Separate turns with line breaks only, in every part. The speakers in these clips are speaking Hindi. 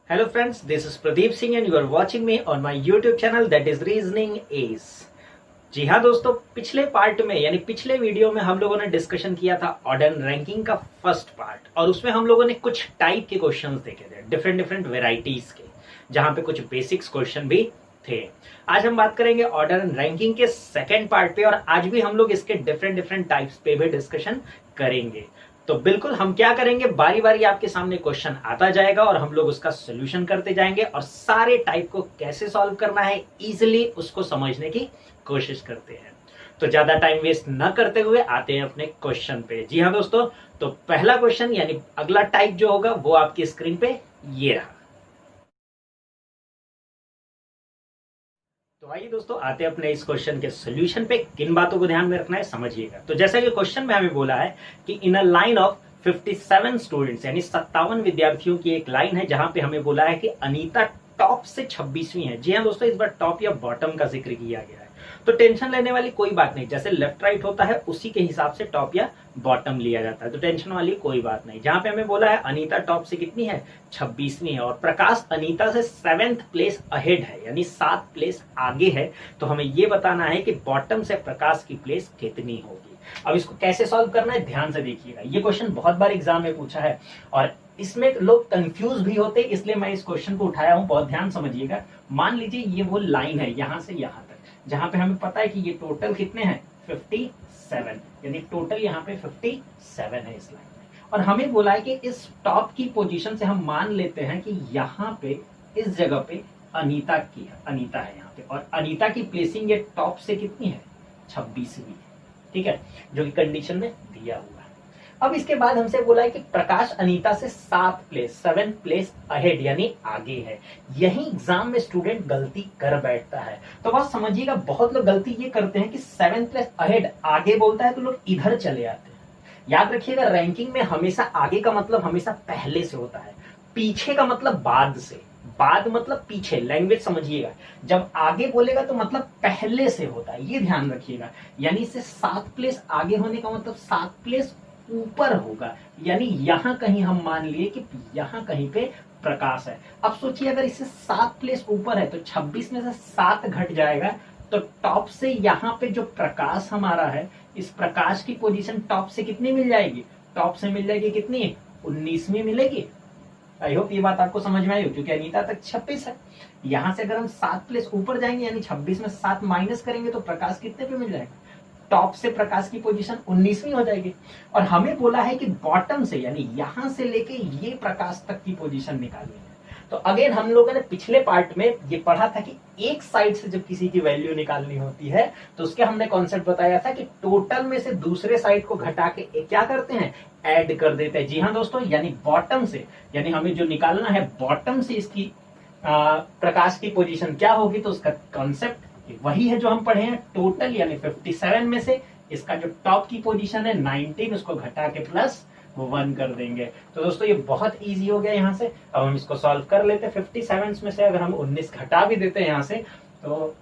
Hello friends, this is Pradeep Singh and you are watching me on my YouTube channel that is Reasoning Ace। जी हाँ दोस्तों, पिछले पार्ट में यानी पिछले वीडियो में हम लोगों ने डिस्कशन किया था ऑर्डर रैंकिंग का फर्स्ट पार्ट और उसमें हम लोगों ने कुछ टाइप के क्वेश्चंस देखे थे, डिफरेंट डिफरेंट वेराइटीज के, जहां पे कुछ बेसिक्स क्वेश्चन भी थे। आज हम बात करेंगे ऑर्डर एंड रैंकिंग के सेकेंड पार्ट पे और आज भी हम लोग इसके डिफरेंट डिफरेंट टाइप्स पे भी डिस्कशन करेंगे। तो बिल्कुल हम क्या करेंगे, बारी बारी आपके सामने क्वेश्चन आता जाएगा और हम लोग उसका सोल्यूशन करते जाएंगे और सारे टाइप को कैसे सॉल्व करना है इजीली उसको समझने की कोशिश करते हैं। तो ज्यादा टाइम वेस्ट न करते हुए आते हैं अपने क्वेश्चन पे। जी हाँ दोस्तों, तो पहला क्वेश्चन यानी अगला टाइप जो होगा वो आपकी स्क्रीन पे ये रहा। तो आइए दोस्तों आते हैं अपने इस क्वेश्चन के सोल्यूशन पे। किन बातों को ध्यान में रखना है समझिएगा। तो जैसा कि क्वेश्चन में हमें बोला है कि इन अ लाइन ऑफ 57 स्टूडेंट्स यानी 57 विद्यार्थियों की एक लाइन है जहां पे हमें बोला है कि अनीता टॉप से 26वीं है। जी हाँ दोस्तों, इस बार टॉप या बॉटम का जिक्र किया गया है, तो टेंशन लेने वाली कोई बात नहीं। जैसे लेफ्ट राइट होता है उसी के हिसाब से टॉप या बॉटम लिया जाता है, तो टेंशन वाली कोई बात नहीं। जहां पे हमें बोला है अनीता टॉप से कितनी है, 26वीं है और प्रकाश अनीता से 7th प्लेस अहेड है यानी 7 प्लेस आगे है, तो हमें ये बताना है कि बॉटम से प्रकाश की प्लेस कितनी होगी। अब इसको कैसे सॉल्व करना है ध्यान से देखिएगा। ये क्वेश्चन बहुत बार एग्जाम में पूछा है और इसमें लोग कंफ्यूज भी होते, इसलिए मैं इस क्वेश्चन को उठाया हूं। बहुत ध्यान समझिएगा। मान लीजिए ये वो लाइन है यहां से यहां तक, जहां पे हमें पता है कि ये टोटल कितने हैं 57, यानी टोटल यहाँ पे 57 है इस लाइन में। और हमें बोला है कि इस टॉप की पोजीशन से हम मान लेते हैं कि यहाँ पे इस जगह पे अनीता है यहाँ पे, और अनीता की प्लेसिंग ये टॉप से कितनी है 26वीं, ठीक है, जो कि कंडीशन में दिया हुआ है। अब इसके बाद हमसे बोला है कि प्रकाश अनीता से 7 प्लेस अहेड यानी आगे है। यही एग्जाम में स्टूडेंट गलती कर बैठता है। तो बस समझिएगा, बहुत लोग गलती ये करते हैं कि 7 प्लेस अहेड आगे बोलता है तो लोग इधर चले आते हैं। याद रखिएगा, रैंकिंग में हमेशा आगे का मतलब हमेशा पहले से होता है, पीछे का मतलब बाद से। बाद मतलब पीछे, लैंग्वेज समझिएगा। जब आगे बोलेगा तो मतलब पहले से होता है, ये ध्यान रखिएगा। यानी इससे 7 प्लेस आगे होने का मतलब 7 प्लेस ऊपर होगा, यानी यहां कहीं हम मान लिए कि यहां कहीं पे प्रकाश है। अब सोचिए अगर इससे 7 प्लेस ऊपर है तो 26 में से 7 घट जाएगा, तो टॉप से यहाँ पे जो प्रकाश हमारा है, इस प्रकाश की पोजीशन टॉप से कितनी मिल जाएगी, टॉप से मिल जाएगी कितनी, 19वीं मिलेगी। आई होप ये बात आपको समझ में आई हो, क्योंकि अनीता तक 26 है। यहां से अगर हम 7 प्लेस ऊपर जाएंगे यानी 26 में 7 माइनस करेंगे तो प्रकाश कितने पे मिल जाएगा, टॉप से प्रकाश की पोजीशन 19वीं हो जाएगी। और हमें बोला है कि बॉटम से यानी यहां से लेके ये प्रकाश तक की पोजीशन निकालनी है। तो अगेन हम लोगों ने पिछले पार्ट में ये पढ़ा था कि एक साइड से जब किसी की वैल्यू निकालनी होती है तो उसके हमने कॉन्सेप्ट बताया था कि टोटल में से दूसरे साइड को घटा के क्या करते हैं, ऐड कर देते हैं। जी हाँ दोस्तों, यानी बॉटम से, यानी हमें जो निकालना है बॉटम से इसकी प्रकाश की पोजीशन क्या होगी, तो उसका कॉन्सेप्ट वही है जो हम पढ़े हैं। टोटल यानी 57 में से इसका जो टॉप की पोजीशन है 19, उसको घटा के प्लस 1 कर देंगे। तो दोस्तों ये बहुत इजी हो गया यहाँ से। अब हम इसको सॉल्व कर लेते हैं। 57 में से अगर हम 19 घटा भी देते हैं यहाँ से, तो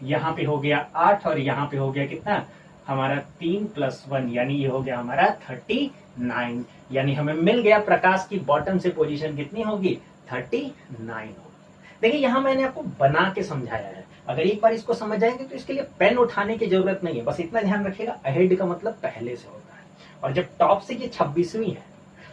यहाँ पे हो गया 8 और यहाँ पे हो गया कितना हमारा 3 + 1, यानी ये हो गया हमारा 39। यानी हमें मिल गया प्रकाश की बॉटम से पोजीशन कितनी होगी, 39 होगी। देखिए यहाँ मैंने आपको बना के समझाया है, अगर एक बार इसको समझ जाएंगे तो इसके लिए पेन उठाने की जरूरत नहीं है। बस इतना ध्यान रखिएगा, अहेड का मतलब पहले से होता है, और जब टॉप से ये 26वीं है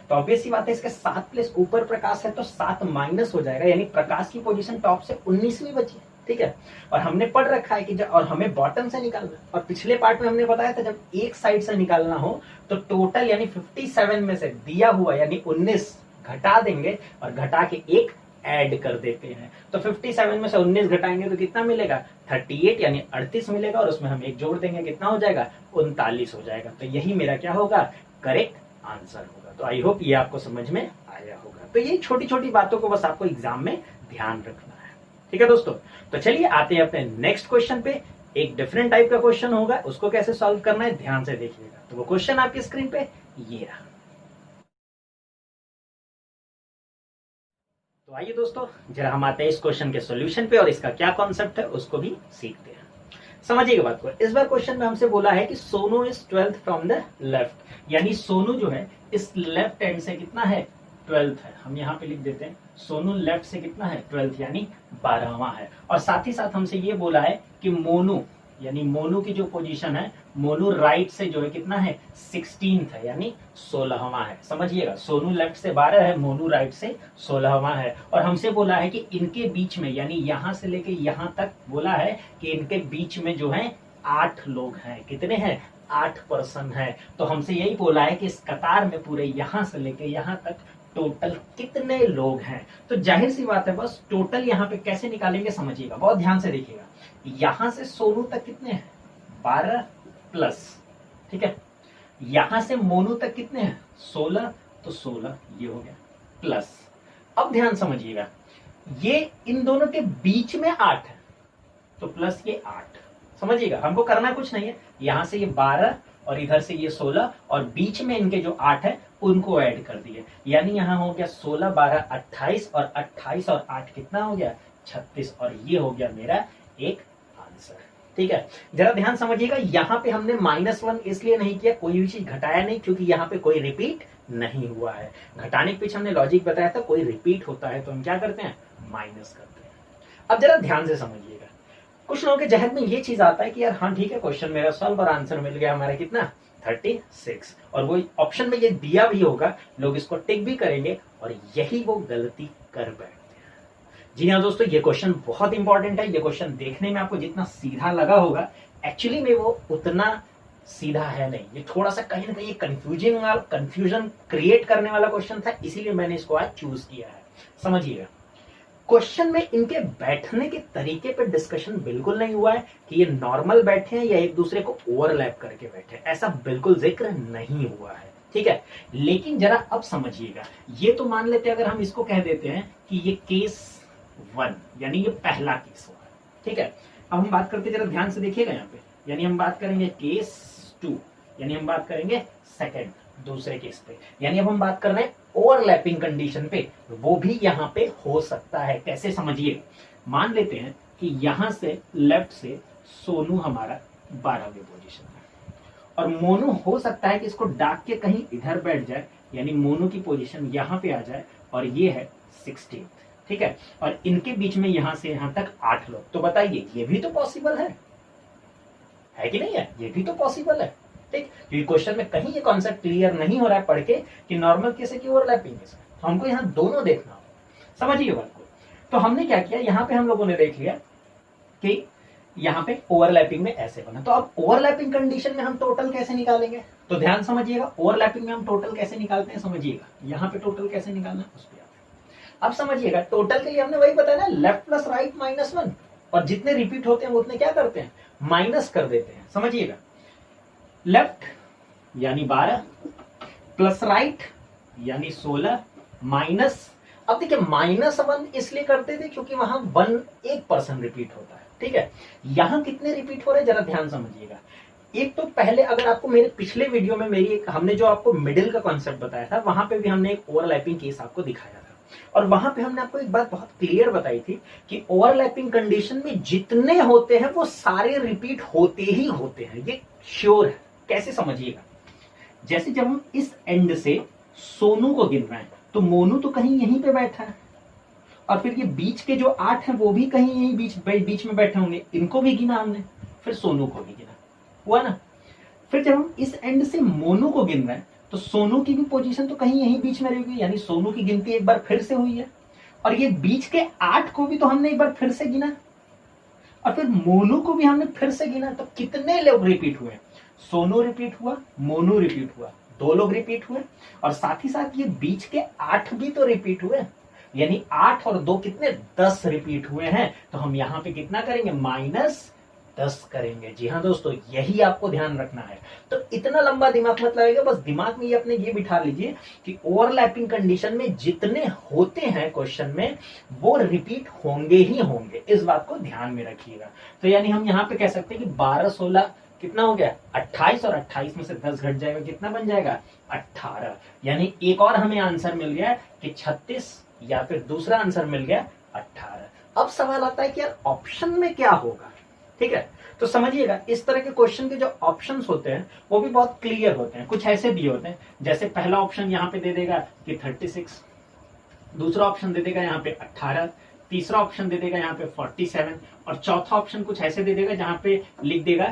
तो ऑब्वियस सी बात है इसके 7 प्लेस ऊपर प्रकाश है तो 7 माइनस हो जाएगा, यानी प्रकाश की पोजीशन टॉप से 19वीं बची, ठीक है। और हमने पढ़ रखा है कि जब, और हमें बॉटम से निकालना, और पिछले पार्ट में हमने बताया था जब एक साइड से निकालना हो तो टोटल यानी 57 में से दिया हुआ यानी 19 घटा देंगे और घटा के एक ऐड कर देते हैं। तो 57 में से 19 घटाएंगे तो कितना मिलेगा, 38 यानी 38 मिलेगा, और उसमें हम एक जोड़ देंगे, कितना हो जाएगा, 39 हो जाएगा। तो यही मेरा क्या होगा, करेक्ट आंसर होगा। तो आई होप ये आपको समझ में आया होगा। तो ये छोटी छोटी बातों को बस आपको एग्जाम में ध्यान रखना है, ठीक है दोस्तों। तो चलिए आते हैं अपने नेक्स्ट क्वेश्चन पे। एक डिफरेंट टाइप का क्वेश्चन होगा, उसको कैसे सॉल्व करना है ध्यान से देखिएगा। तो वो क्वेश्चन आपकी स्क्रीन पे ये रहा। तो आइए दोस्तों जरा हम आते हैं इस क्वेश्चन के सॉल्यूशन पे और इसका क्या कॉन्सेप्ट है उसको भी सीखते हैं। समझिएगा बात को। इस बार क्वेश्चन में हमसे बोला है कि Sonu is 12th from the left, यानी सोनू जो है इस लेफ्ट एंड से कितना है 12th है, हम यहाँ पे लिख देते हैं सोनू लेफ्ट से कितना है 12th यानी 12वां है। और साथ ही साथ हमसे ये बोला है कि मोनू यानी मोनू की जो पोजीशन है, मोनू राइट से जो है कितना है 16th है यानी 16वां है। समझिएगा, सोनू लेफ्ट से 12 है, मोनू राइट से 16वां है। और हमसे बोला है कि इनके बीच में यानी यहां से लेके यहां तक बोला है कि इनके बीच में जो है 8 लोग हैं। कितने हैं? 8 पर्सन है। तो हमसे यही बोला है कि इस कतार में पूरे यहां से लेके यहां तक टोटल कितने लोग हैं। तो जाहिर सी बात है, बस टोटल यहाँ पे कैसे निकालेंगे समझिएगा, बहुत ध्यान से देखिएगा। यहां से सोनू तक कितने हैं? 12 प्लस, ठीक है। यहां से मोनू तक कितने हैं? 16, तो 16 ये हो गया प्लस। अब ध्यान समझिएगा, ये इन दोनों के बीच में 8 है तो प्लस ये 8। समझिएगा, हमको करना कुछ नहीं है, यहां से ये 12 और इधर से ये 16 और बीच में इनके जो 8 है उनको ऐड कर दिए, यानी यहां हो गया 16 12 28 और 28 और 8 कितना हो गया? 36। और ये हो गया मेरा एक आंसर। ठीक है, जरा ध्यान समझिएगा, यहां पे हमने -1 इसलिए नहीं किया, कोई भी चीज घटाया नहीं, क्योंकि यहां पे कोई रिपीट नहीं हुआ है। घटाने के पीछे हमने लॉजिक बताया था, कोई रिपीट होता है तो हम क्या करते हैं? माइनस करते हैं। अब जरा ध्यान से समझिएगा, कुछ लोगों के जहन में ये चीज आता है कि यार हाँ ठीक है, क्वेश्चन मेरा सॉल्व और आंसर मिल गया हमारा कितना? 36। और वो ऑप्शन में ये दिया भी होगा, लोग इसको टिक भी करेंगे और यही वो गलती कर बैठते हैं। जी हाँ दोस्तों, ये क्वेश्चन बहुत इंपॉर्टेंट है। ये क्वेश्चन देखने में आपको जितना सीधा लगा होगा, एक्चुअली में वो उतना सीधा है नहीं। ये थोड़ा सा कहीं ना कहीं कंफ्यूजन क्रिएट करने वाला क्वेश्चन था, इसीलिए मैंने इसको आज चूज किया है। समझिएगा, क्वेश्चन में इनके बैठने के तरीके पे डिस्कशन बिल्कुल नहीं हुआ है कि ये नॉर्मल बैठे हैं या एक दूसरे को ओवरलैप करके बैठे हैं, ऐसा बिल्कुल जिक्र नहीं हुआ है। ठीक है, लेकिन जरा अब समझिएगा, ये तो मान लेते हैं अगर हम इसको कह देते हैं कि ये केस 1 यानी ये पहला केस हुआ। ठीक है, अब हम बात करते, जरा ध्यान से देखिएगा यहाँ पे, यानी हम बात करेंगे केस 2, यानी हम बात करेंगे सेकंड दूसरे केस पे, यानी अब हम बात कर रहे हैं ओवरलैपिंग कंडीशन पे, वो भी यहाँ पे हो सकता है। कैसे समझिए, मान लेते हैं कि यहां से लेफ्ट से सोनू हमारा 12वें पोजीशन में, और मोनू हो सकता है कि इसको डाक के कहीं इधर बैठ जाए, यानी मोनू की पोजीशन यहां पे आ जाए और ये है 16। ठीक है, और इनके बीच में यहां से यहां तक 8 लोग। तो बताइए, ये भी तो पॉसिबल है कि नहीं है? ये भी तो पॉसिबल है। ठीक, क्योंकि क्वेश्चन में कहीं ये कॉन्सेप्ट क्लियर नहीं हो रहा है पढ़ के कि नॉर्मल केस है कि ओवरलैपिंग केस है, तो हमको यहाँ दोनों देखना होगा। समझिए बात को। तो हमने क्या किया, यहाँ पे हम लोगों ने देख लिया कि यहाँ पे ओवरलैपिंग में ऐसे बना, तो अब ओवरलैपिंग कंडीशन में हम टोटल कैसे निकालेंगे? तो ध्यान समझिएगा, ओवरलैपिंग में हम टोटल कैसे निकालते हैं समझिएगा, यहाँ पे टोटल कैसे निकालना है उस पर अब समझिएगा। टोटल के लिए हमने वही बताया ना, लेफ्ट प्लस राइट -1, और जितने रिपीट होते हैं उतने क्या करते हैं? माइनस कर देते हैं। समझिएगा, लेफ्ट यानी 12 प्लस राइट यानी 16 माइनस, अब देखिए -1 इसलिए करते थे क्योंकि वहां 1% रिपीट होता है। ठीक है, यहां कितने रिपीट हो रहे हैं जरा ध्यान समझिएगा। एक तो पहले अगर आपको मेरे पिछले वीडियो में हमने जो आपको मिडिल का कॉन्सेप्ट बताया था, वहां पे भी हमने एक ओवरलैपिंग केस आपको दिखाया था, और वहां पे हमने आपको एक बात बहुत क्लियर बताई थी कि ओवरलैपिंग कंडीशन में जितने होते हैं वो सारे रिपीट होते ही होते हैं, ये श्योर है। कैसे समझिएगा, जैसे जब हम इस एंड से सोनू को गिन रहे हैं तो मोनू तो कहीं यहीं पे बैठा है, और फिर ये बीच के जो 8 हैं वो भी कहीं यहीं बीच में बैठे होंगे, इनको भी गिना हमने, फिर सोनू को भी गिना, हुआ ना। फिर जब हम इस एंड से मोनू को गिन रहे हैं तो सोनू की भी पोजीशन तो कहीं यहीं बीच में रहेगी, यानी सोनू की गिनती एक बार फिर से हुई है, और ये बीच के 8 को भी तो हमने एक बार फिर से गिना, और फिर मोनू को भी हमने फिर से गिना। तो कितने लोग रिपीट हुए? सोनू रिपीट हुआ, मोनू रिपीट हुआ, 2 लोग रिपीट हुए, और साथ ही साथ ये बीच के 8 भी तो रिपीट हुए, यानी 8 और 2 कितने? 10 रिपीट हुए हैं। तो हम यहां पे कितना करेंगे? -10 करेंगे। जी हाँ दोस्तों, यही आपको ध्यान रखना है। तो इतना लंबा दिमाग मत लगाइएगा, बस दिमाग में ये अपने ये बिठा लीजिए कि ओवरलैपिंग कंडीशन में जितने होते हैं क्वेश्चन में वो रिपीट होंगे ही होंगे, इस बात को ध्यान में रखिएगा। तो यानी हम यहाँ पे कह सकते हैं कि 12 16 कितना हो गया? 28, और 28 में से 10 घट जाएगा, कितना बन जाएगा? 18। यानी एक और हमें आंसर मिल गया कि 36, या फिर दूसरा आंसर मिल गया 18। अब सवाल आता है कि यार ऑप्शन में क्या होगा? ठीक है, तो समझिएगा, इस तरह के क्वेश्चन के जो ऑप्शंस होते हैं वो भी बहुत क्लियर होते हैं। कुछ ऐसे दिए होते हैं, जैसे पहला ऑप्शन यहाँ पे दे देगा कि 36, दूसरा ऑप्शन दे देगा यहाँ पे 18, तीसरा ऑप्शन दे देगा यहाँ पे 47 और चौथा ऑप्शन कुछ ऐसे दे देगा जहां पे लिख देगा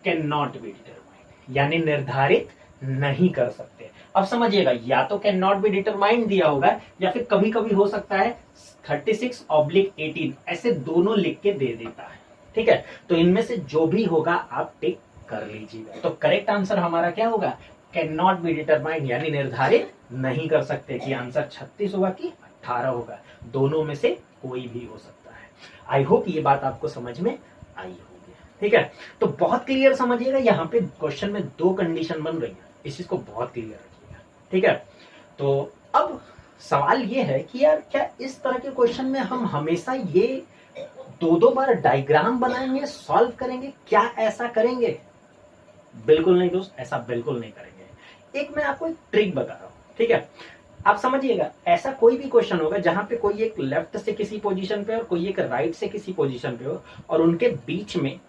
कैन नॉट बी डिटरमाइंड, यानी निर्धारित नहीं कर सकते। अब समझिएगा, या तो कैन नॉट बी डिटरमाइंड दिया होगा या फिर कभी कभी हो सकता है 36/18 ऐसे दोनों लिख के दे देता है। ठीक है, तो इनमें से जो भी होगा आप टिक कर लीजिएगा। तो करेक्ट आंसर हमारा क्या होगा, कैन नॉट बी डिटरमाइंड, यानी निर्धारित नहीं कर सकते कि आंसर 36 होगा कि 18 होगा, दोनों में से कोई भी हो सकता है। आई होप ये बात आपको समझ में आई होगी। ठीक है, तो बहुत क्लियर समझिएगा, यहाँ पे क्वेश्चन में 2 कंडीशन बन रही है, इस चीज को बहुत क्लियर रखिएगा। ठीक है, तो अब सवाल ये है कि यार क्या इस तरह के क्वेश्चन में हम हमेशा ये 2-2 बार डायग्राम बनाएंगे, सॉल्व करेंगे, क्या ऐसा करेंगे? बिल्कुल नहीं दोस्त, ऐसा बिल्कुल नहीं करेंगे। एक मैं आपको एक ट्रिक बता रहा हूं। ठीक है, आप समझिएगा, ऐसा कोई भी क्वेश्चन होगा जहां पे कोई एक लेफ्ट से किसी पोजीशन पे और कोई एक राइट से किसी पोजीशन पे हो और उनके बीच में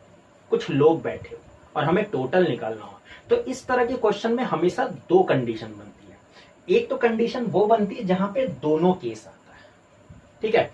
कुछ लोग बैठे हो और हमें टोटल निकालना हो, तो इस तरह के क्वेश्चन में हमेशा 2 कंडीशन बनती है। एक तो कंडीशन वो बनती है जहां पे दोनों केस आता है। ठीक है,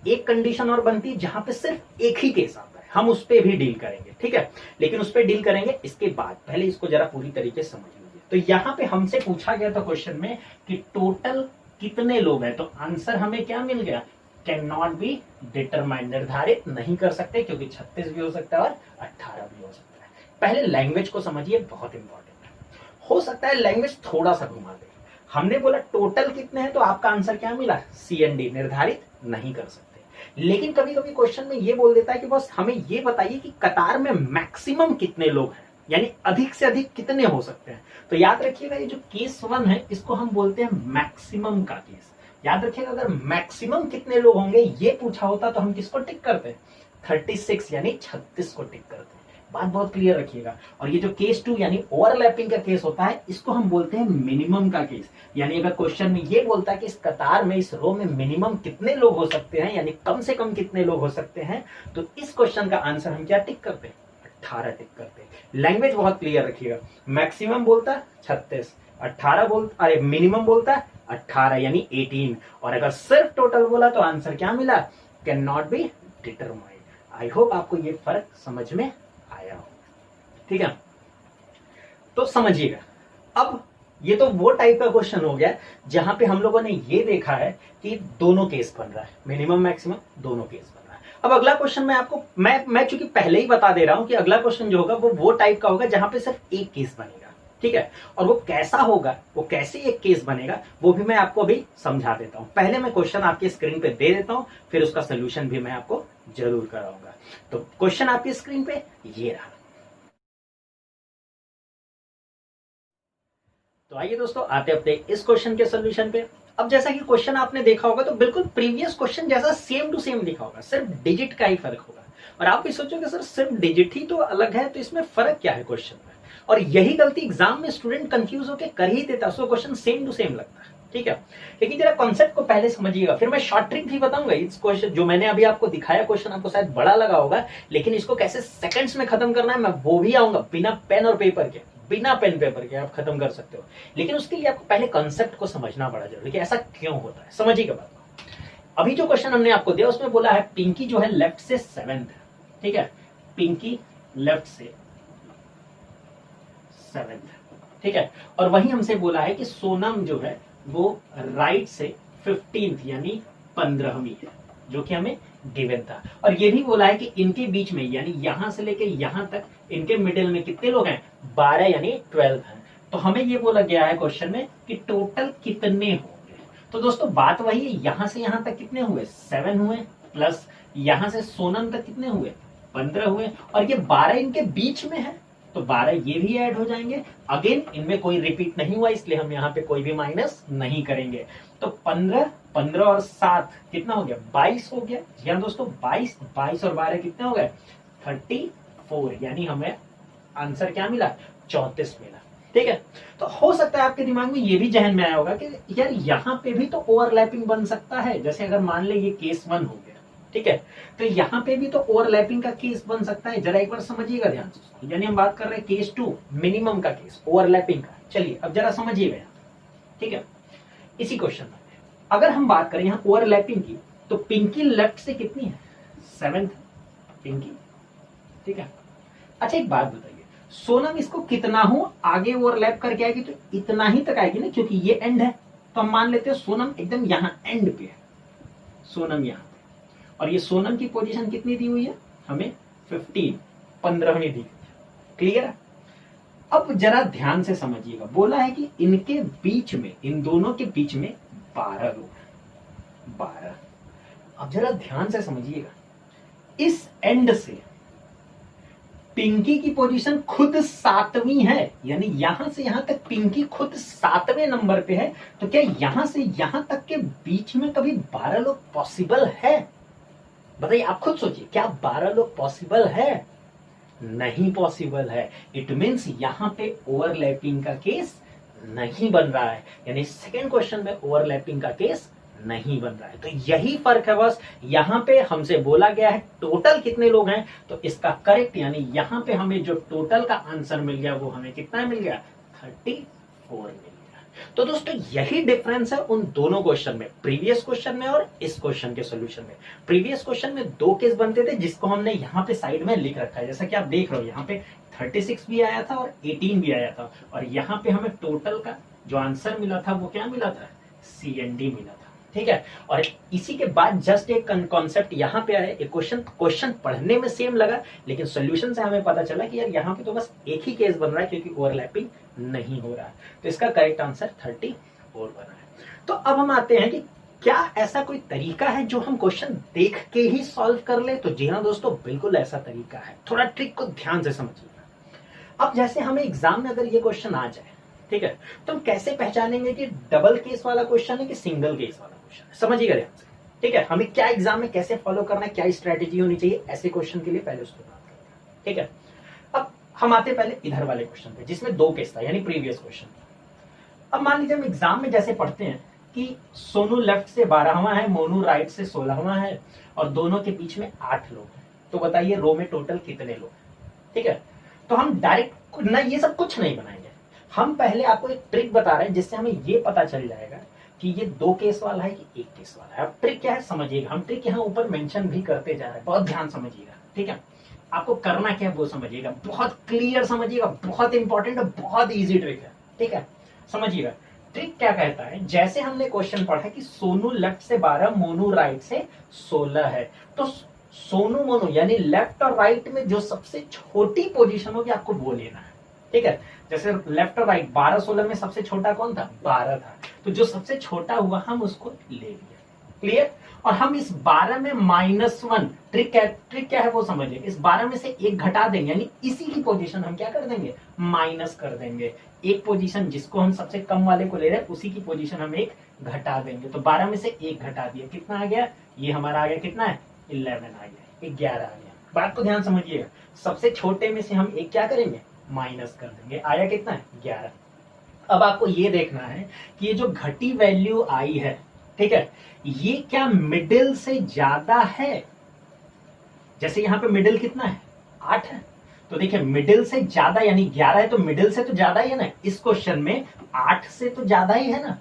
एक कंडीशन और बनती है जहां पे सिर्फ एक ही केस आता है, हम उस पर भी डील करेंगे। ठीक है, लेकिन उस पर डील करेंगे इसके बाद, पहले इसको जरा पूरी तरीके से समझ लीजिए। तो यहाँ पे हमसे पूछा गया था क्वेश्चन में कि टोटल कितने लोग हैं, तो आंसर हमें क्या मिल गया, कैन नॉट बी डिटरमाइंड, निर्धारित नहीं कर सकते, क्योंकि 36 भी हो सकता है और 18 भी हो सकता है। पहले लैंग्वेज को समझिए, बहुत इंपॉर्टेंट है। हो सकता है लैंग्वेज थोड़ा सा घुमा दे, हमने बोला टोटल कितने हैं, तो आपका आंसर क्या मिला, CND, निर्धारित नहीं कर सकते। लेकिन कभी कभी क्वेश्चन में ये बोल देता है कि बस हमें ये बताइए कि कतार में मैक्सिमम कितने लोग हैं, यानी अधिक से अधिक कितने हो सकते हैं। तो याद रखिएगा, ये जो केस 1 है इसको हम बोलते हैं मैक्सिमम का केस। याद रखिएगा, अगर मैक्सिमम कितने लोग होंगे ये पूछा होता तो हम किसको टिक करते हैं, 36 यानी 36 को टिक करते हैं। बात बहुत क्लियर रखिएगा। और ये जो केस 2 यानी ओवरलैपिंग का केस होता है, इसको हम बोलते हैं मिनिमम का केस। यानी अगर क्वेश्चन में ये बोलता है कि इस कतार में, इस रो में मिनिमम कितने लोग हो सकते हैं, यानी कम से कम कितने लोग हो सकते हैं, तो इस क्वेश्चन का आंसर हम क्या टिक करते हैं, 18 टिक करते हैं। लैंग्वेज बहुत क्लियर रखिएगा, मैक्सिमम बोलता है 36, 18 बोलता, अरे मिनिमम बोलता है 18 यानी 18, और अगर सिर्फ टोटल बोला तो आंसर क्या मिला, can not be determined. I hope आपको ये फर्क समझ में आया हो। ठीक है, तो समझिएगा, अब ये तो वो टाइप का क्वेश्चन हो गया जहां पे हम लोगों ने ये देखा है कि दोनों केस बन रहा है, मिनिमम मैक्सिमम दोनों केस बन रहा है। अब अगला क्वेश्चन मैं आपको मैं चूंकि पहले ही बता दे रहा हूं कि अगला क्वेश्चन जो होगा वो टाइप का होगा जहां पे सिर्फ एक केस बनेगा। ठीक है, और वो कैसा होगा, वो कैसे एक केस बनेगा, वो भी मैं आपको अभी समझा देता हूं। पहले मैं क्वेश्चन आपकी स्क्रीन पे दे देता हूं, फिर उसका सोल्यूशन भी मैं आपको जरूर कराऊंगा। तो क्वेश्चन आपकी स्क्रीन पे ये रहा। तो आइए दोस्तों, आते अपने इस क्वेश्चन के सोल्यूशन पे। अब जैसा कि क्वेश्चन आपने देखा होगा तो बिल्कुल प्रीवियस क्वेश्चन जैसा सेम टू सेम लिखा होगा, सिर्फ डिजिट का ही फर्क होगा। और आप भी सोचोगे सर सिर्फ डिजिट ही तो अलग है, तो इसमें फर्क क्या है क्वेश्चन में। और यही गलती एग्जाम में स्टूडेंट कंफ्यूज होकर कर ही देता, उसको क्वेश्चन सेम टू सेम लगता है। ठीक है, लेकिन जरा कॉन्सेप्ट को पहले समझिएगा, फिर मैं शॉर्ट ट्रिक भी बताऊंगा। इस क्वेश्चन जो मैंने अभी आपको दिखाया, क्वेश्चन आपको शायद बड़ा लगा होगा, लेकिन इसको कैसे सेकंड्स में खत्म करना है मैं वो भी आऊंगा, बिना पेन और पेपर के, बिना पेन पेपर के आप खत्म कर सकते हो। लेकिन उसके लिए आपको पहले कॉन्सेप्ट को समझना बड़ा जरूरी है कि ऐसा क्यों होता है। समझिएगा बात को। अभी जो क्वेश्चन हमने आपको दिया उसमें बोला है पिंकी जो है लेफ्ट से 7th है। ठीक है, पिंकी लेफ्ट से 7th। ठीक है, और वही हमसे बोला है कि सोनम जो है वो राइट से 15th यानी 15वीं है, जो कि हमें गिवन था। और ये भी बोला है कि इनके बीच में यानी यहां से लेके यहां तक इनके मिडिल में कितने लोग हैं, 12 यानी 12 हैं। तो हमें ये बोला गया है क्वेश्चन में कि टोटल कितने होंगे। तो दोस्तों बात वही है, यहां से यहां तक कितने हुए, 7 हुए, प्लस यहां से सोनम तक कितने हुए, 15 हुए, और ये 12 इनके बीच में है तो 12 ये भी ऐड हो जाएंगे। अगेन इनमें कोई रिपीट नहीं हुआ, इसलिए हम यहाँ पे कोई भी माइनस नहीं करेंगे। तो 15, 15 और 7 कितना हो गया, 22 हो गया। जी हाँ दोस्तों, 22, 22 और 12 कितने हो गए, 34, यानी हमें आंसर क्या मिला, 34 मिला। ठीक है, तो हो सकता है आपके दिमाग में ये भी जहन में आया होगा कि यार यहाँ पे भी तो ओवरलैपिंग बन सकता है। जैसे अगर मान ले ये केस 1 हो गया, ठीक है, तो यहाँ पे भी तो ओवरलैपिंग का केस बन सकता है। जरा एक बार समझिएगा ध्यान से, यानी हम बात कर रहे हैं केस 2 मिनिमम का केस, ओवरलैपिंग का। चलिए अब जरा समझिएगा, ठीक है, इसी क्वेश्चन में अगर हम बात करें यहाँ ओवरलैपिंग की, तो पिंकी लेफ्ट से कितनी है, 7th पिंकी, ठीक है। अच्छा एक बात बताइए, सोनम इसको कितना हूं आगे ओवरलैप करके आएगी, तो इतना ही तक आएगी ना, क्योंकि ये एंड है, तो हम मान लेते हैं सोनम एकदम यहां एंड पे है, सोनम यहां पे, और ये सोनम की पोजीशन कितनी दी हुई है हमें, 15वीं दी हुई है, क्लियर है। अब जरा ध्यान से समझिएगा, बोला है कि इनके बीच में, इन दोनों के बीच में 12 लोग हैं, 12। अब जरा ध्यान से समझिएगा, इस एंड से पिंकी की पोजीशन खुद 7वीं है, यानी यहां से यहां तक पिंकी खुद 7वें नंबर पे है, तो क्या यहां से यहां तक के बीच में कभी 12 लोग पॉसिबल है? बताइए, आप खुद सोचिए, क्या 12 लोग पॉसिबल है? नहीं पॉसिबल है। इट मींस यहां पे ओवरलैपिंग का केस नहीं बन रहा है, यानी सेकेंड क्वेश्चन में ओवरलैपिंग का केस नहीं बन रहा है। तो यही फर्क है बस, यहां पे हमसे बोला गया है टोटल कितने लोग हैं, तो इसका करेक्ट यानी यहां पे हमें जो टोटल का आंसर मिल गया वो हमें कितना मिल गया, 34 मिल गया। तो दोस्तों यही डिफरेंस है उन दोनों क्वेश्चन में, प्रीवियस क्वेश्चन में और इस क्वेश्चन के सोल्यूशन में। प्रीवियस क्वेश्चन में 2 केस बनते थे, जिसको हमने यहाँ पे साइड में लिख रखा है, जैसा कि आप देख रहे हो यहाँ पे 36 भी आया था और 18 भी आया था, और यहाँ पे हमें टोटल का जो आंसर मिला था वो क्या मिला था, CND मिला था, ठीक है। और इसी के बाद जस्ट एक कॉन्सेप्ट यहाँ पे आया, एक क्वेश्चन पढ़ने में सेम लगा, लेकिन सोल्यूशन से हमें पता चला कि यार यहाँ पे तो बस एक ही केस बन रहा है, क्योंकि ओवरलैपिंग नहीं हो रहा है। तो इसका करेक्ट आंसर 34 बना है। तो अब हम आते हैं कि क्या ऐसा कोई तरीका है जो हम क्वेश्चन देख के ही सॉल्व कर ले? तो जी हाँ दोस्तों, बिल्कुल ऐसा तरीका है। थोड़ा ट्रिक को ध्यान से समझिएगा। अब जैसे हमें एग्जाम में अगर ये क्वेश्चन आ जाए, ठीक है, तो हम कैसे पहचानेंगे कि डबल केस वाला क्वेश्चन है कि सिंगल केस वाला क्वेश्चन है? समझिएगा ध्यान से, ठीक है। हमें क्या एग्जाम में कैसे फॉलो करना है, क्या स्ट्रेटेजी होनी चाहिए ऐसे क्वेश्चन के लिए, पहले उसको बात करते हैं, ठीक है। अब हम आते पहले इधर वाले क्वेश्चन पे, जिसमें 2 केस था, यानी प्रीवियस क्वेश्चन। अब मान लीजिए हम एग्जाम में जैसे पढ़ते हैं कि सोनू लेफ्ट से 12वां है, मोनू राइट से 16वां है, और दोनों के बीच में 8 लोग हैं, तो बताइए रो में टोटल कितने लोग हैं, ठीक है। तो हम डायरेक्ट ना ये सब कुछ नहीं बनाएंगे, हम पहले आपको एक ट्रिक बता रहे हैं, जिससे हमें ये पता चल जाएगा कि ये 2 केस वाला है कि 1 केस वाला है। अब ट्रिक क्या है समझिएगा, हम ट्रिक यहाँ ऊपर मेंशन भी करते जा रहे हैं, बहुत ध्यान समझिएगा, ठीक है। आपको करना क्या है वो समझिएगा, बहुत क्लियर समझिएगा, बहुत इंपॉर्टेंट और बहुत इजी ट्रिक है, ठीक है। समझिएगा ट्रिक क्या कहता है, जैसे हमने क्वेश्चन पढ़ा कि सोनू लेफ्ट से 12, मोनू राइट से 16 है, तो सोनू मोनू यानी लेफ्ट और राइट में जो सबसे छोटी पोजीशन होगी आपको वो लेना है, ठीक है। जैसे लेफ्ट और राइट 12 16 में सबसे छोटा कौन था, 12 था, तो जो सबसे छोटा हुआ हम उसको ले लिया, क्लियर। और हम इस 12 में -1, ट्रिक क्या है वो समझिए, इस 12 में से 1 घटा देंगे, यानी इसी की पोजीशन हम क्या कर देंगे, माइनस कर देंगे। एक पोजीशन जिसको हम सबसे कम वाले को ले रहे हैं, उसी की पोजीशन हम 1 घटा देंगे, तो 12 में से 1 घटा दिया, कितना आ गया, ये हमारा आ गया कितना है, 11 आ गया, 11 आ गया। बात को ध्यान समझिएगा, सबसे छोटे में से हम 1 क्या करेंगे, माइनस कर देंगे, आया कितना है, 11। अब आपको ये देखना है कि ये जो घटी वैल्यू आई है, ठीक है, ये क्या मिडिल से ज्यादा है? जैसे यहां पे मिडिल कितना है, 8 है, तो देखिए मिडिल से ज्यादा यानी 11 है, तो मिडिल से तो ज्यादा ही है ना, इस क्वेश्चन में 8 से तो ज्यादा ही है ना,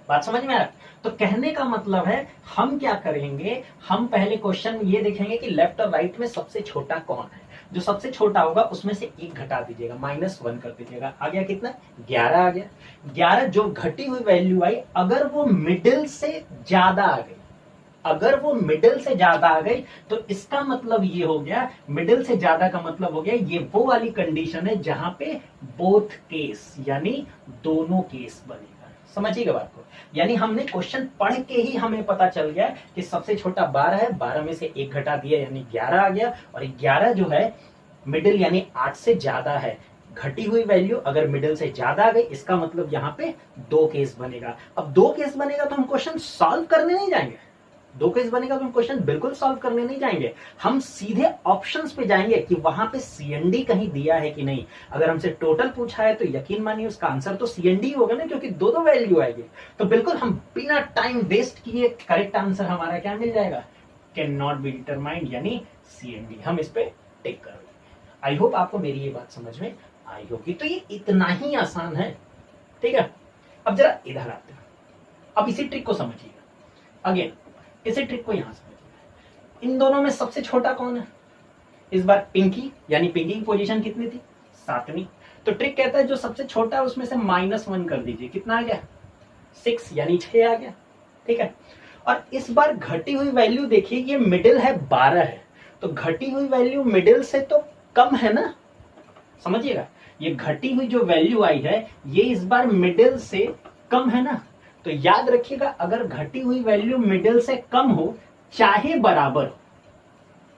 बात समझ में आ रहा है? तो कहने का मतलब है हम क्या करेंगे, हम पहले क्वेश्चन ये देखेंगे कि लेफ्ट और राइट में सबसे छोटा कौन है, जो सबसे छोटा होगा उसमें से 1 घटा दीजिएगा, -1 कर दीजिएगा, आ गया कितना, 11 आ गया। 11 जो घटी हुई वैल्यू आई, अगर वो मिडिल से ज्यादा आ गई, अगर वो मिडिल से ज्यादा आ गई, तो इसका मतलब ये हो गया, मिडिल से ज्यादा का मतलब हो गया ये वो वाली कंडीशन है जहां पे बोथ केस यानी दोनों केस बनेगा। समझिएगा बात को, यानी हमने क्वेश्चन पढ़ के ही हमें पता चल गया कि सबसे छोटा 12 है, 12 में से 1 घटा दिया यानी 11 आ गया, और 11 जो है मिडिल यानी 8 से ज्यादा है। घटी हुई वैल्यू अगर मिडिल से ज्यादा आ गई, इसका मतलब यहाँ पे 2 केस बनेगा। अब 2 केस बनेगा तो हम क्वेश्चन सॉल्व करने नहीं जाएंगे, 2 केस बनेगा तो हम क्वेश्चन बिल्कुल सॉल्व करने नहीं जाएंगे, हम सीधे ऑप्शंस पे जाएंगे कि वहां पे CND कहीं दिया है कि नहीं। अगर हमसे टोटल पूछा है तो यकीन मानिए उसका आंसर तो CND होगा ना, क्योंकि 2 वैल्यू आएगी। तो बिल्कुल हम बिना टाइम वेस्ट किए करेक्ट आंसर हमारा क्या मिल जाएगा, कैन नॉट बी डिटरमाइंड यानी CND, हम इस पे टिक कर देंगे। आई होप आपको मेरी ये बात समझ में आई होगी। तो ये इतना ही आसान है, ठीक है। अब जरा इधर आते हैं, अब इसी ट्रिक को समझिएगा। अगेन इसी ट्रिक को यहां समझिए, इन दोनों में सबसे छोटा कौन है? इस बार पिंकी, यानी पिंकी की पोजीशन कितनी थी? 7वीं। तो ट्रिक कहता है जो सबसे छोटा है उसमें से -1 कर दीजिए, कितना आ गया? 6, यानी 6 आ गया। ठीक है, और इस बार घटी हुई वैल्यू देखिए, ये मिडिल है 12 है, तो घटी हुई वैल्यू मिडिल से तो कम है ना, समझिएगा, ये घटी हुई जो वैल्यू आई है ये इस बार मिडिल से कम है ना। तो याद रखिएगा, अगर घटी हुई वैल्यू मिडिल से कम हो चाहे बराबर हो,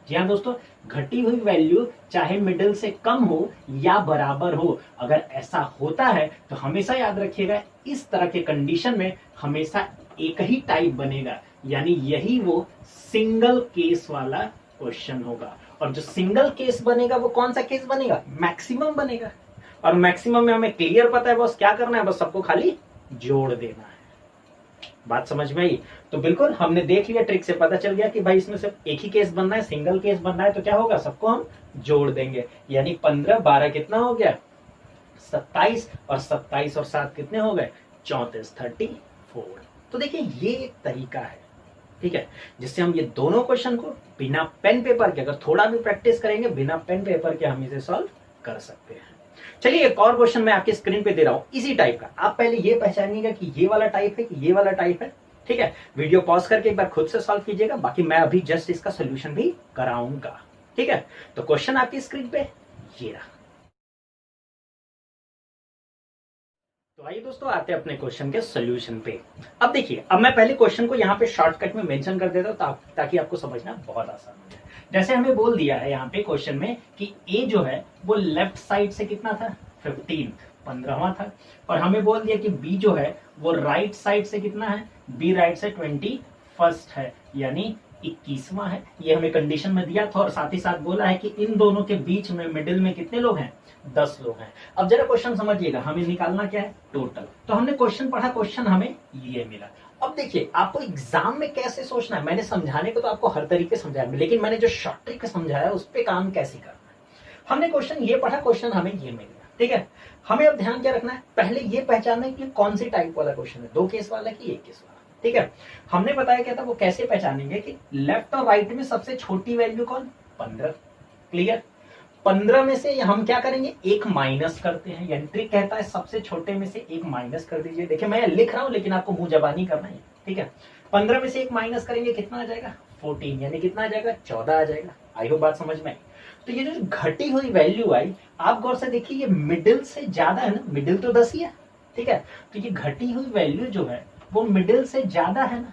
जी हाँ दोस्तों, घटी हुई वैल्यू चाहे मिडिल से कम हो या बराबर हो, अगर ऐसा होता है तो हमेशा याद रखिएगा इस तरह के कंडीशन में हमेशा एक ही टाइप बनेगा, यानी यही वो सिंगल केस वाला क्वेश्चन होगा। और जो सिंगल केस बनेगा वो कौन सा केस बनेगा? मैक्सिमम बनेगा। और मैक्सिमम में हमें क्लियर पता है बस क्या करना है, बस सबको खाली जोड़ देना है। बात समझ में आई? तो बिल्कुल हमने देख लिया, ट्रिक से पता चल गया कि भाई इसमें सिर्फ एक ही केस बनना है, सिंगल केस बनना है, तो क्या होगा, सबको हम जोड़ देंगे, यानी 15 12 कितना हो गया? 27, और 27 और 7 कितने हो गए? 34, 34। तो देखिए ये एक तरीका है, ठीक है, जिससे हम ये दोनों क्वेश्चन को बिना पेन पेपर के, अगर थोड़ा भी प्रैक्टिस करेंगे बिना पेन पेपर के, हम इसे सॉल्व कर सकते हैं। चलिए एक और क्वेश्चन मैं आपकी स्क्रीन पे दे रहा हूं इसी टाइप का। आप पहले ये पहचानिएगा कि ये वाला टाइप है कि ये वाला टाइप है, ठीक है। वीडियो पॉज करके एक बार खुद से सॉल्व कीजिएगा, बाकी मैं अभी जस्ट इसका सोल्यूशन भी कराऊंगा, ठीक है। तो क्वेश्चन आपकी स्क्रीन पे ये रहा। तो आइए दोस्तों आते हैं अपने क्वेश्चन के सोल्यूशन पे। अब देखिए, अब मैं पहले क्वेश्चन को यहाँ पे शॉर्टकट में मेंशन कर देता हूँ ताकि आपको समझना बहुत आसान हो जाए। जैसे हमें बोल दिया है यहाँ पे क्वेश्चन में कि ए जो है वो लेफ्ट साइड से कितना था? 15, 15वां था। और हमें बोल दिया कि बी जो है वो राइट साइड से कितना है? बी राइट से 21st है, यानी 21वां है। ये हमें कंडीशन में दिया था, और साथ ही साथ बोला है कि इन दोनों के बीच में मिडिल में कितने लोग हैं? 10 लोग हैं। अब जरा क्वेश्चन समझिएगा, हमें निकालना क्या है? टोटल। तो हमने क्वेश्चन पढ़ा, क्वेश्चन हमें ये मिला। अब देखिए आपको एग्जाम में कैसे सोचना है, मैंने समझाने को तो आपको हर तरीके समझाया, लेकिन मैंने जो शॉर्ट ट्रिक समझाया उस पर काम कैसे करना है। हमने क्वेश्चन ये पढ़ा, क्वेश्चन हमें ये मिल गया, ठीक है। हमें अब ध्यान क्या रखना है? पहले ये पहचानना है कि कौन सी टाइप वाला क्वेश्चन है, 2 केस वाला कि 1 केस वाला, ठीक है। हमने बताया क्या था, वो कैसे पहचानेंगे कि लेफ्ट और राइट में सबसे छोटी वैल्यू कौन? 15, क्लियर। 15 में से हम क्या करेंगे? 1 माइनस करते हैं, यानी ट्रिक कहता है सबसे छोटे में से 1 माइनस कर दीजिए। देखिए मैं लिख रहा हूं लेकिन आपको मुंह जबानी करना है, ठीक है। 15 में से 1 माइनस करेंगे, कितना आ जाएगा? 14, यानी कितना आ जाएगा? 14 आ जाएगा। आई होप बात समझ में आई। तो ये जो घटी हुई वैल्यू आई, आप गौर से देखिए, ये मिडिल से ज्यादा है ना, मिडिल तो 10 ही है, ठीक है। तो ये घटी हुई वैल्यू जो है वो मिडिल से ज्यादा है ना,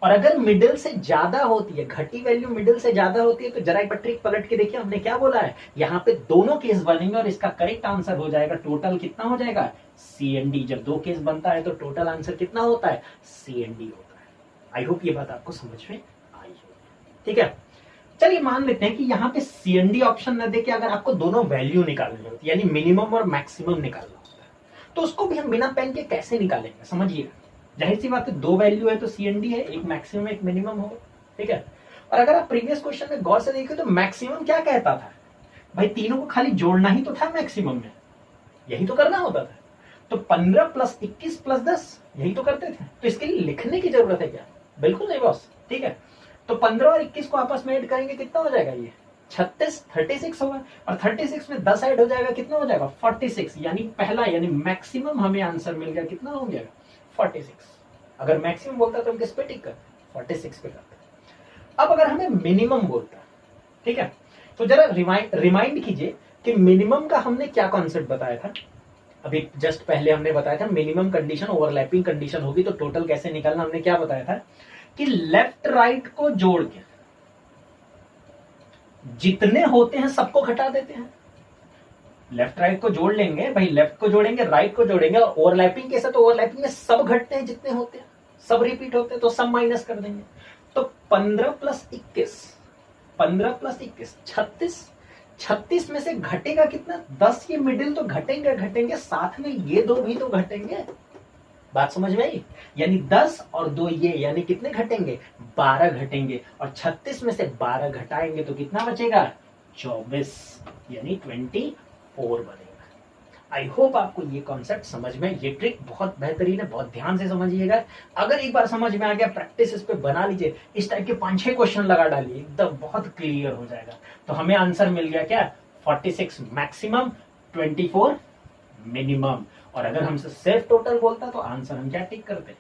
और अगर मिडिल से ज्यादा होती है, घटी वैल्यू मिडिल से ज्यादा होती है, तो जरा एक बार ट्रिक पलट के देखिए, हमने क्या बोला है, यहाँ पे दोनों केस बनेंगे और इसका करेक्ट आंसर हो जाएगा, टोटल कितना हो जाएगा? CND। जब 2 केस बनता है तो टोटल आंसर कितना होता है? CND होता है। आई होप ये बात आपको समझ में आई हो, ठीक है। चलिए मान लेते हैं कि यहाँ पे CND ऑप्शन न देके अगर आपको दोनों वैल्यू निकालनी होती है, यानी मिनिमम और मैक्सिमम निकालना होता है, तो उसको भी हम बिना पेन के कैसे निकालेंगे? समझिए, जाहिर सी बात है 2 वैल्यू है तो CND है, एक मैक्सिमम एक मिनिमम होगा, ठीक है। और अगर आप प्रीवियस क्वेश्चन में गौर से देखिए तो मैक्सिमम क्या कहता था? भाई तीनों को खाली जोड़ना ही तो था मैक्सिमम में, यही तो करना होता था। तो 15 + 21 + 10 यही तो करते थे, तो इसके लिए लिखने की जरूरत है क्या? बिल्कुल नहीं बॉस, ठीक है। तो 15 और 21 को आपस में ऐड करेंगे, कितना हो जाएगा? ये 36 होगा, और 36 में 10 ऐड हो जाएगा, कितना हो जाएगा? 46, यानी पहला, यानी मैक्सिमम हमें आंसर मिल गया, कितना हो गया? 46। अगर मैक्सिमम बोलता तो हम किस पे टिक कर? 46 पे करते। अब अगर हमें मिनिमम बोलता, ठीक है, तो जरा रिमाइंड कीजिए कि मिनिमम का हमने क्या कॉन्सेप्ट बताया था। अभी जस्ट पहले हमने बताया था मिनिमम कंडीशन ओवरलैपिंग कंडीशन होगी तो टोटल कैसे निकालना। हमने क्या बताया था कि लेफ्ट राइट को जोड़ के जितने होते हैं सबको घटा देते हैं। लेफ्ट राइट को जोड़ लेंगे, भाई लेफ्ट को जोड़ेंगे, राइट को जोड़ेंगे, और ओवरलैपिंग कैसे? तो ओवरलैपिंग में सब घटते हैं, जितने होते हैं सब रिपीट होते हैं, तो सब माइनस कर देंगे। तो 15 + 21, 15 + 21 36, 36 में से घटेगा कितना? 10। ये मिडिल तो घटेंगे, साथ में ये 2 भी तो घटेंगे। बात समझ में आई? यानी 10 और 2 ये, यानी कितने घटेंगे? 12 घटेंगे, और 36 में से 12 घटाएंगे तो कितना बचेगा? 24, यानी 24 बनेगा। आई होप आपको ये कॉन्सेप्ट समझ में, ये ट्रिक बहुत बेहतरीन है, बहुत ध्यान से समझिएगा। अगर एक बार समझ में आ गया, प्रैक्टिस इस पे बना लीजिए, इस टाइप के 5-6 क्वेश्चन लगा डालिए, एकदम बहुत क्लियर हो जाएगा। तो हमें आंसर मिल गया क्या, 46 मैक्सिमम, 24 मिनिमम। और अगर हमसे सेल्फ टोटल बोलता तो आंसर हम क्या टिक करते,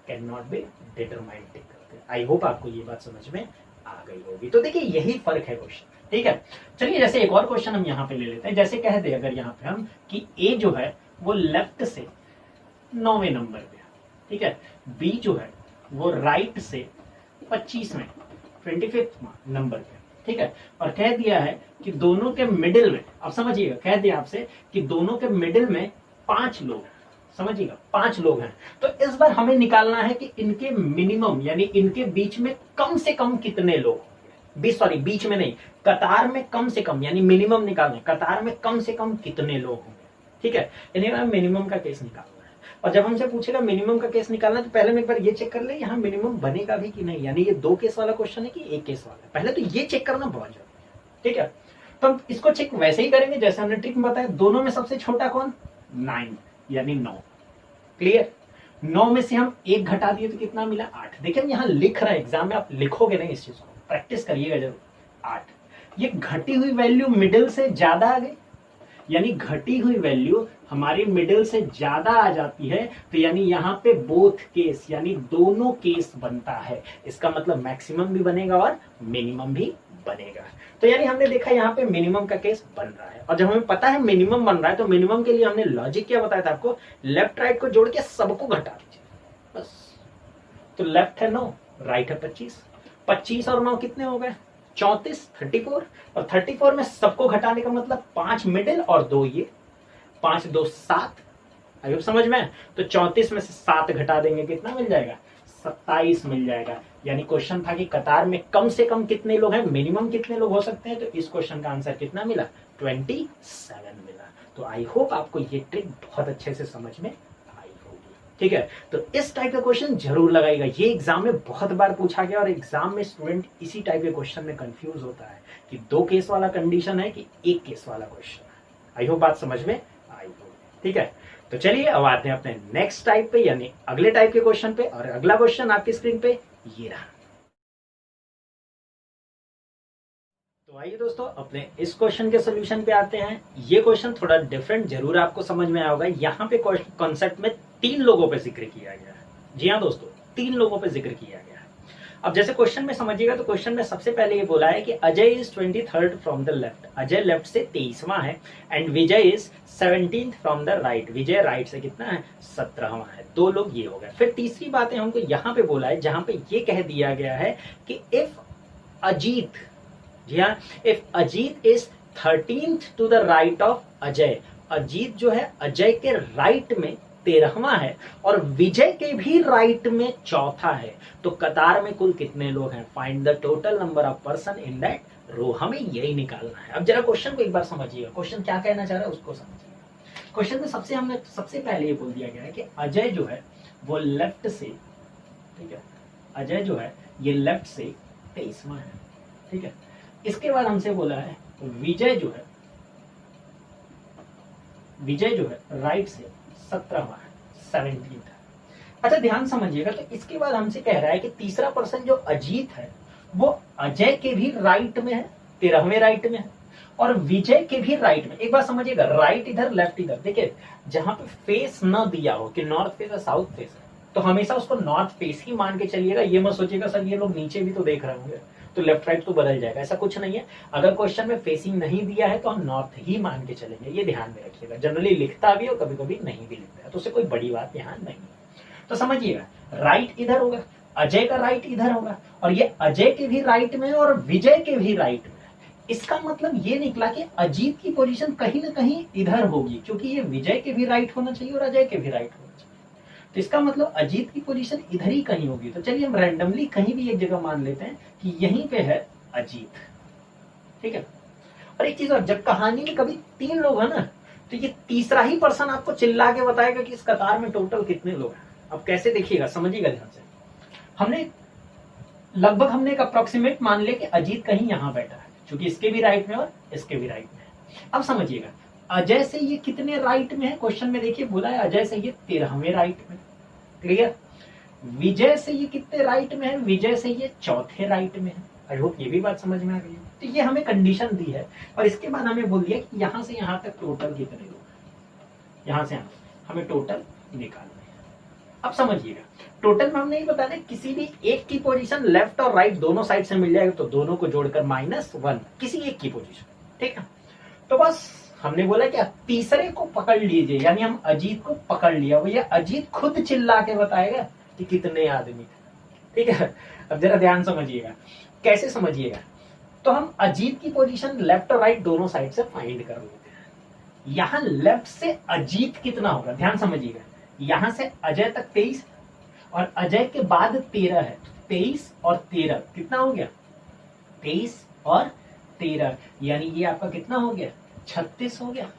कैन नॉट बी डिटरमाइंड टिक करते। आई होप आपको ये बात समझ में आ गई होगी। तो देखिए यही फर्क है क्वेश्चन, ठीक है। चलिए जैसे एक और क्वेश्चन हम यहाँ पे ले लेते हैं। जैसे कह दे अगर यहाँ पे हम कि ए जो है वो लेफ्ट से 9वें नंबर पे, ठीक है, बी जो है वो राइट से 25वें 25th नंबर पे, ठीक है, और कह दिया है कि दोनों के मिडिल में, अब समझिएगा, कह दिया आपसे कि दोनों के मिडिल में 5 लोग, समझिएगा 5 लोग हैं। तो इस बार हमें निकालना है कि इनके मिनिमम यानी इनके बीच में कम से कम कितने लोग, बीच में नहीं, कतार में कम से कम, यानी मिनिमम निकालना, कतार में कम से कम कितने लोग होंगे, ठीक है, यानी हमें मिनिमम का केस निकालना है। और जब हमसे पूछेगा मिनिमम का केस निकालना, तो पहले हम एक बार ये चेक कर ले यहाँ मिनिमम बनेगा भी कि नहीं, यानी ये 2 केस वाला क्वेश्चन है कि 1 केस वाला है, पहले तो ये चेक करना बहुत जरूरी है, ठीक है। तो हम इसको चेक वैसे ही करेंगे जैसे हमने ट्रिक में बताया, दोनों में सबसे छोटा कौन, 9 यानी 9, क्लियर। 9 में से हम 1 घटा दिए तो कितना मिला, 8। देखिए हम यहाँ लिख रहे हैं, एग्जाम में आप लिखोगे नहीं इस चीज को, प्रैक्टिस करिएगा जरूर। 8, ये घटी हुई वैल्यू मिडिल से ज्यादा आ गई, यानी घटी हुई वैल्यू हमारी मिडिल से ज्यादा आ जाती है, तो यानी यहाँ पे बोथ केस यानी दोनों केस बनता है। इसका मतलब मैक्सिमम भी बनेगा और मिनिमम भी बनेगा। तो यानी हमने देखा यहाँ पे मिनिमम का केस बन रहा है, और जब हमें पता है मिनिमम बन रहा है तो मिनिमम के लिए हमने लॉजिक क्या बताया था आपको, लेफ्ट राइट को जोड़ के सबको घटा दीजिए बस। तो लेफ्ट है 9, राइट है 25, 25 और 9 कितने हो गए, 34, 34, और 34 में सबको घटाने का मतलब 5 मिडिल और 2 ये, 5 2 7, अभी समझ में। तो 34 में से 7 घटा देंगे कितना मिल जाएगा, 27 मिल जाएगा। यानी क्वेश्चन था कि कतार में कम से कम कितने लोग हैं, मिनिमम कितने लोग हो सकते हैं, तो इस क्वेश्चन का आंसर कितना मिला, 27 मिला। तो आई होप आपको ये ट्रिक बहुत अच्छे से समझ में आई होगी, ठीक है। तो इस टाइप का क्वेश्चन जरूर लगाएगा, ये एग्जाम में बहुत बार पूछा गया, और एग्जाम में स्टूडेंट इसी टाइप के क्वेश्चन में कंफ्यूज होता है कि 2 केस वाला कंडीशन है कि 1 केस वाला क्वेश्चन है। आई होप बात समझ में आई होगी, ठीक है। तो चलिए अब आते हैं अपने नेक्स्ट टाइप पे, यानी अगले टाइप के क्वेश्चन पे, और अगला क्वेश्चन आपकी स्क्रीन पे ये रहा। तो आइए दोस्तों अपने इस क्वेश्चन के सोल्यूशन पे आते हैं। ये क्वेश्चन थोड़ा डिफरेंट जरूर आपको समझ में आया होगा। यहाँ पे कॉन्सेप्ट में 3 लोगों पे जिक्र किया गया है। जी हाँ दोस्तों, 3 लोगों पे जिक्र किया गया है। अब जैसे क्वेश्चन में समझिएगा, तो क्वेश्चन में सबसे पहले ये बोला है कि Ajay is 23rd from the left, Ajay left से 23वां है, and Vijay is 17th from the right, Vijay right से कितना है, 17वां है। 2 लोग ये हो गए। फिर तीसरी बात है हमको यहाँ पे बोला है, जहां पे ये कह दिया गया है कि इफ अजीत, जी हाँ, if Ajit is 13th to the right of Ajay, Ajit जो है अजय के राइट में 13वां है, और विजय के भी राइट में 4था है, तो कतार में कुल कितने लोग हैं, find the total number of person in that row, हमें यही निकालना है। अब जरा क्वेश्चन को एक बार समझिएगा, क्वेश्चन क्या कहना चाह रहा है उसको समझिएगा। क्वेश्चन में हमने सबसे पहले ये बोल दिया गया है कि अजय जो है वो लेफ्ट से, ठीक है, अजय जो है ये लेफ्ट से 23वां है, ठीक है। इसके बाद हमसे बोला है विजय जो है राइट से 17वां है, 17th है। अच्छा ध्यान समझिएगा, तो इसके बाद हमसे कह रहा है कि तीसरा पर्सन जो अजीत है वो अजय के भी राइट में है, 13वें राइट में है, और विजय के भी राइट में। एक बात समझिएगा, राइट इधर लेफ्ट इधर, देखिए जहां पे फेस न दिया हो कि नॉर्थ फेस या साउथ फेस है, तो हमेशा उसको नॉर्थ फेस ही मान के चलिएगा। ये मत सोचिएगा सर ये लोग नीचे भी तो देख रहे होंगे तो लेफ्ट राइट तो बदल जाएगा, ऐसा कुछ नहीं है। अगर क्वेश्चन में फेसिंग नहीं दिया है तो हम नॉर्थ ही मान के चलेंगे, ये ध्यान में रखिएगा। जनरली लिखता भी और कभी कभी नहीं भी लिखता है, तो उससे कोई बड़ी बात यहाँ नहीं है। तो समझिएगा, राइट इधर होगा, अजय का राइट इधर होगा, और ये अजय के भी राइट में और विजय के भी राइट में। इसका मतलब ये निकला कि अजीत की पोजीशन कहीं ना कहीं इधर होगी, क्योंकि ये विजय के भी राइट होना चाहिए और अजय के भी राइट होना चाहिए। तो इसका मतलब अजीत की पोजीशन इधर ही कहीं होगी। तो चलिए हम रैंडमली कहीं भी एक जगह मान लेते हैं कि यहीं पे है अजीत, ठीक है। और एक चीज और, जब कहानी में कभी 3 लोग है ना, तो ये तीसरा ही पर्सन आपको चिल्ला के बताएगा कि इस कतार में टोटल कितने लोग हैं। अब कैसे देखिएगा, समझिएगा ध्यान से। हमने एक अप्रोक्सीमेट मान लिया कि अजीत कहीं यहां बैठा है, क्योंकि इसके भी राइट में और इसके भी राइट में है। अब समझिएगा, अजय से ये कितने राइट में है, क्वेश्चन में देखिए बोला है अजय से ये 13वें राइट में। क्लियर। विजय से ये कितने राइट में है, विजय से ये 4थे राइट में है। आई होप ये भी बात समझ में आ गई है। तो ये हमें कंडीशन दी है और इसके बाद हमें बोल दिया कि यहां से यहां तक टोटल कितने लोग, यहां से यहां हमें टोटल निकालना है। अब समझिएगा, टोटल में हमने ये बताया किसी भी एक की पोजीशन लेफ्ट और राइट दोनों साइड से मिल जाएगा तो दोनों को जोड़कर -1 किसी एक की पोजीशन, ठीक है। तो बस हमने बोला क्या, तीसरे को पकड़ लीजिए, यानी हम अजीत को पकड़ लिया। भैया अजीत खुद चिल्ला के बताएगा कि कितने आदमी थे, ठीक है। अब जरा ध्यान समझिएगा, कैसे समझिएगा। तो हम अजीत की पोजीशन लेफ्ट और राइट दोनों साइड से फाइंड कर लेते हैं। यहां लेफ्ट से अजीत कितना होगा, ध्यान समझिएगा। यहां से अजय तक 23 और अजय के बाद 13 है, 23 और 13 कितना हो गया, 23 और 13, यानी ये आपका कितना हो गया, 36 हो गया।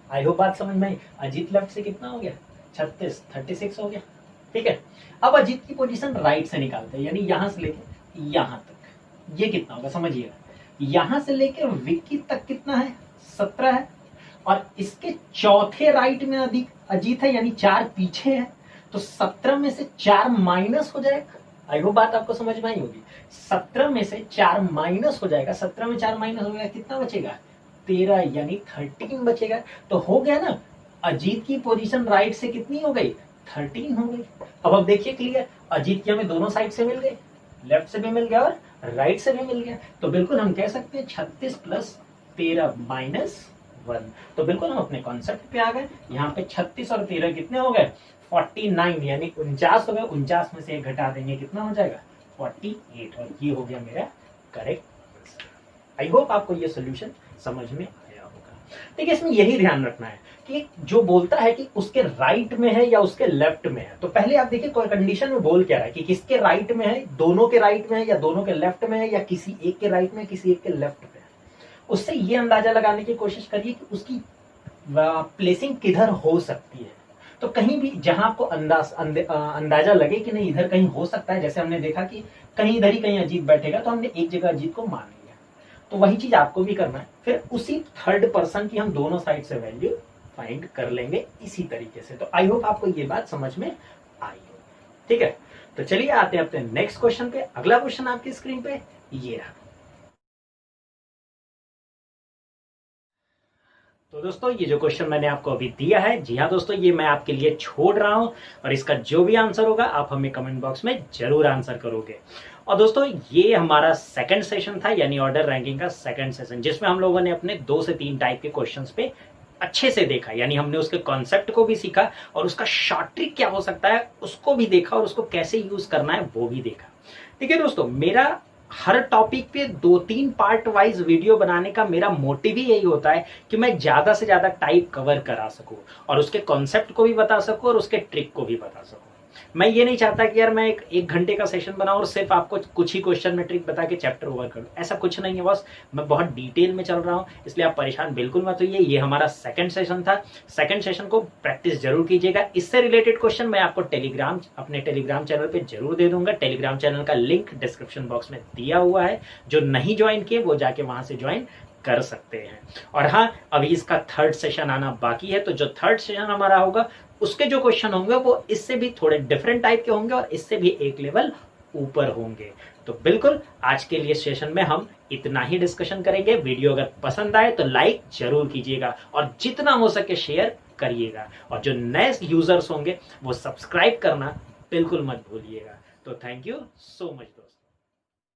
आई होप बात समझ में आई। अजीत लेफ्ट से कितना हो गया, 36, 36 हो गया, ठीक है। अब अजीत की पोजीशन राइट से निकालते हैं, यानी यहां से लेके यहां तक ये कितना होगा, समझिएगा। यहां से लेके विक्की तक कितना है, 17 है और इसके चौथे राइट में अधिक अजीत है, यानी 4 पीछे है। तो 17 में से 4 माइनस हो जाएगा। आई होप बात आपको समझ में आई होगी। 17 में से 4 माइनस हो जाएगा, 17 में 4 माइनस हो गया, कितना बचेगा, 13, यानी 13 बचेगा। तो हो गया ना, अजीत की पोजीशन राइट से कितनी हो गई, 13 हो गई। अब देखिए क्लियर, अजीत की हमें दोनों साइड से मिल गई, लेफ्ट से भी मिल गया और राइट से भी मिल गया। तो बिल्कुल हम कह सकते हैं 36 + 13 -1। तो बिल्कुल हम अपने कॉन्सेप्ट पे आ गए। यहाँ पे 36 और 13 कितने हो गए, 49, यानी 49 हो गए। 49 में से 1 घटा देंगे, कितना हो जाएगा, 48, और ये हो गया मेरा करेक्ट। आई होप आपको ये सोल्यूशन समझ में आया होगा। देखिए इसमें यही ध्यान रखना है कि जो बोलता है कि उसके राइट में है या उसके लेफ्ट में है, तो पहले आप देखिए कोई कंडीशन में बोल क्या रहा है कि किसके राइट में है, दोनों के राइट में है या दोनों के लेफ्ट में है या किसी एक के राइट में किसी एक के लेफ्ट में है। उससे ये अंदाजा लगाने की कोशिश करिए कि उसकी प्लेसिंग किधर हो सकती है। तो कहीं भी जहां आपको अंदाजा लगे कि नहीं इधर कहीं हो सकता है, जैसे हमने देखा कि कहीं इधर ही कहीं अजीत बैठेगा तो हमने एक जगह अजीत को मान लिया, तो वही चीज आपको भी करना है। फिर उसी थर्ड पर्सन की हम दोनों साइड से वैल्यू फाइंड कर लेंगे इसी तरीके से। तो आई होप आपको ये बात समझ में आई हो, ठीक है। तो चलिए आते हैं अपने नेक्स्ट क्वेश्चन पे। अगला क्वेश्चन आपकी स्क्रीन पे ये रहा। तो दोस्तों ये जो क्वेश्चन मैंने आपको अभी दिया है, जी हाँ दोस्तों, ये मैं आपके लिए छोड़ रहा हूं और इसका जो भी आंसर होगा आप हमें कमेंट बॉक्स में जरूर आंसर करोगे। और दोस्तों ये हमारा सेकंड सेशन था, यानी ऑर्डर रैंकिंग का सेकंड सेशन, जिसमें हम लोगों ने अपने 2 से 3 टाइप के क्वेश्चंस पे अच्छे से देखा, यानी हमने उसके कॉन्सेप्ट को भी सीखा और उसका शॉर्ट ट्रिक क्या हो सकता है उसको भी देखा और उसको कैसे यूज करना है वो भी देखा। ठीक है दोस्तों, मेरा हर टॉपिक पे 2-3 पार्ट वाइज वीडियो बनाने का मेरा मोटिव ही यही होता है कि मैं ज्यादा से ज्यादा टाइप कवर करा सकूं और उसके कॉन्सेप्ट को भी बता सकूं और उसके ट्रिक को भी बता सकूं। मैं ये नहीं चाहता कि यार मैं एक घंटे का सेशन बनाऊं और सिर्फ आपको कुछ ही क्वेश्चन में ट्रिक बता के चैप्टर ओवर करूं, ऐसा कुछ नहीं है बॉस। मैं बहुत डिटेल में चल रहा हूं, इसलिए आप परेशान बिल्कुल मत होइए। ये हमारा सेकंड सेशन था, सेकंड सेशन को प्रैक्टिस जरूर कीजिएगा। इससे रिलेटेड क्वेश्चन मैं आपको अपने टेलीग्राम चैनल पे जरूर दे दूंगा। टेलीग्राम चैनल का लिंक डिस्क्रिप्शन बॉक्स में दिया हुआ है, जो नहीं ज्वाइन किए वो जाके वहां से ज्वाइन कर सकते हैं। और हाँ, अभी इसका थर्ड सेशन आना बाकी है, तो जो थर्ड सेशन हमारा होगा उसके जो क्वेश्चन होंगे वो इससे भी थोड़े डिफरेंट टाइप के होंगे और इससे भी एक लेवल ऊपर होंगे। तो बिल्कुल आज के लिए सेशन में हम इतना ही डिस्कशन करेंगे। वीडियो अगर पसंद आए तो लाइक जरूर कीजिएगा और जितना हो सके शेयर करिएगा, और जो नए यूजर्स होंगे वो सब्सक्राइब करना बिल्कुल मत भूलिएगा। तो थैंक यू सो मच।